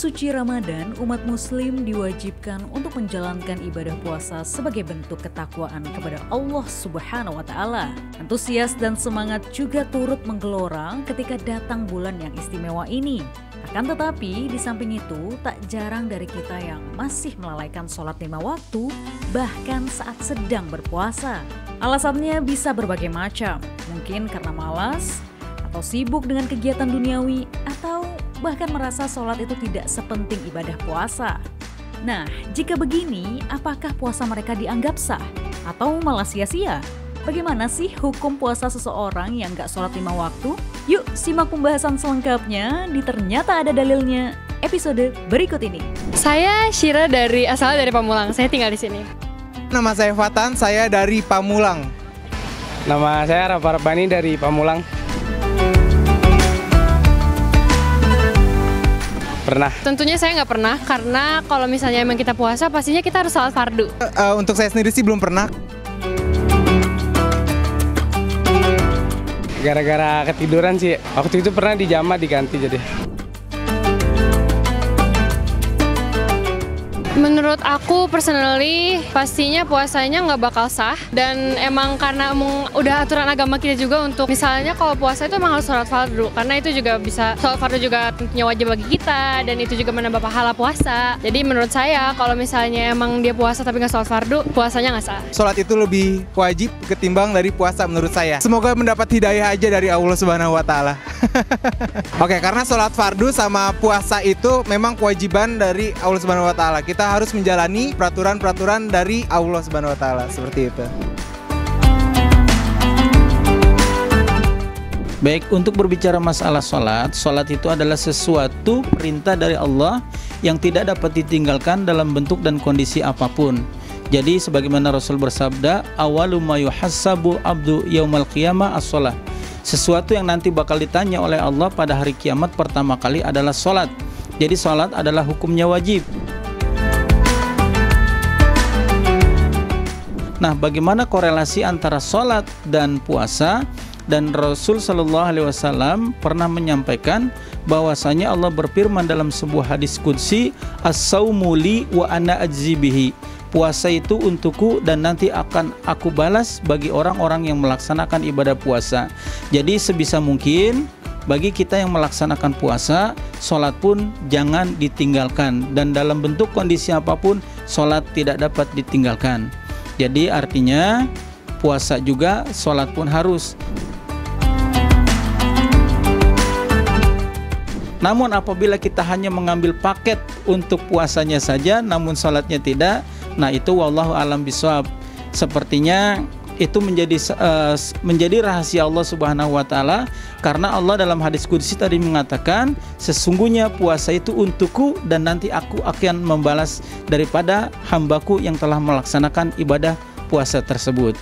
suci Ramadan, umat muslim diwajibkan untuk menjalankan ibadah puasa sebagai bentuk ketakwaan kepada Allah Subhanahu wa Ta'ala. Antusias dan semangat juga turut menggelora ketika datang bulan yang istimewa ini. Akan tetapi, di samping itu, tak jarang dari kita yang masih melalaikan sholat 5 waktu, bahkan saat sedang berpuasa. Alasannya bisa berbagai macam, mungkin karena malas, atau sibuk dengan kegiatan duniawi, atau bahkan merasa sholat itu tidak sepenting ibadah puasa. Nah, jika begini, apakah puasa mereka dianggap sah? Atau malah sia-sia? Bagaimana sih hukum puasa seseorang yang gak sholat 5 waktu? Yuk simak pembahasan selengkapnya di Ternyata Ada Dalilnya episode berikut ini. Saya Syira asalnya dari Pamulang, saya tinggal di sini. Nama saya Fatan, saya dari Pamulang. Nama saya Rafa Rabbani dari Pamulang. Pernah? Tentunya saya nggak pernah, karena kalau misalnya emang kita puasa, pastinya kita harus sholat fardu. Untuk saya sendiri sih belum pernah. Gara-gara ketiduran sih. Waktu itu pernah dijama diganti jadi. Menurut aku personally, pastinya puasanya nggak bakal sah. Dan emang karena udah aturan agama kita juga untuk misalnya kalau puasa itu emang harus sholat fardu. Karena itu juga bisa, sholat fardu juga tentunya wajib bagi kita. Dan itu juga menambah pahala puasa. Jadi menurut saya kalau misalnya emang dia puasa tapi nggak sholat fardu, puasanya nggak sah. Sholat itu lebih wajib ketimbang dari puasa menurut saya. Semoga mendapat hidayah aja dari Allah Subhanahu wa Ta'ala. Oke, karena sholat fardu sama puasa itu memang kewajiban dari Allah Subhanahu wa Ta'ala. Kita harus menjalani peraturan-peraturan dari Allah Subhanahu wa Ta'ala, seperti itu. Baik, untuk berbicara masalah sholat itu adalah sesuatu perintah dari Allah yang tidak dapat ditinggalkan dalam bentuk dan kondisi apapun. Jadi sebagaimana Rasul bersabda, awalu ma yuhassabu abdu yaumal qiyamah as-sholah. Sesuatu yang nanti bakal ditanya oleh Allah pada hari kiamat pertama kali adalah sholat. Jadi sholat adalah hukumnya wajib. Nah, bagaimana korelasi antara sholat dan puasa? Dan Rasul Shallallahu Alaihi Wasallam pernah menyampaikan bahwasanya Allah berfirman dalam sebuah hadis qudsi, as-saumu li wa ana ajzi bihi. Puasa itu untukku dan nanti akan aku balas bagi orang-orang yang melaksanakan ibadah puasa. Jadi sebisa mungkin bagi kita yang melaksanakan puasa, sholat pun jangan ditinggalkan. Dan dalam bentuk kondisi apapun, sholat tidak dapat ditinggalkan. Jadi artinya puasa juga, sholat pun harus. Namun apabila kita hanya mengambil paket untuk puasanya saja, namun sholatnya tidak, nah itu wallahu alam bishawab. Sepertinya itu menjadi rahasia Allah Subhanahu wa Ta'ala, karena Allah dalam hadis qudsi tadi mengatakan, sesungguhnya puasa itu untukku dan nanti aku akan membalas daripada hambaku yang telah melaksanakan ibadah puasa tersebut.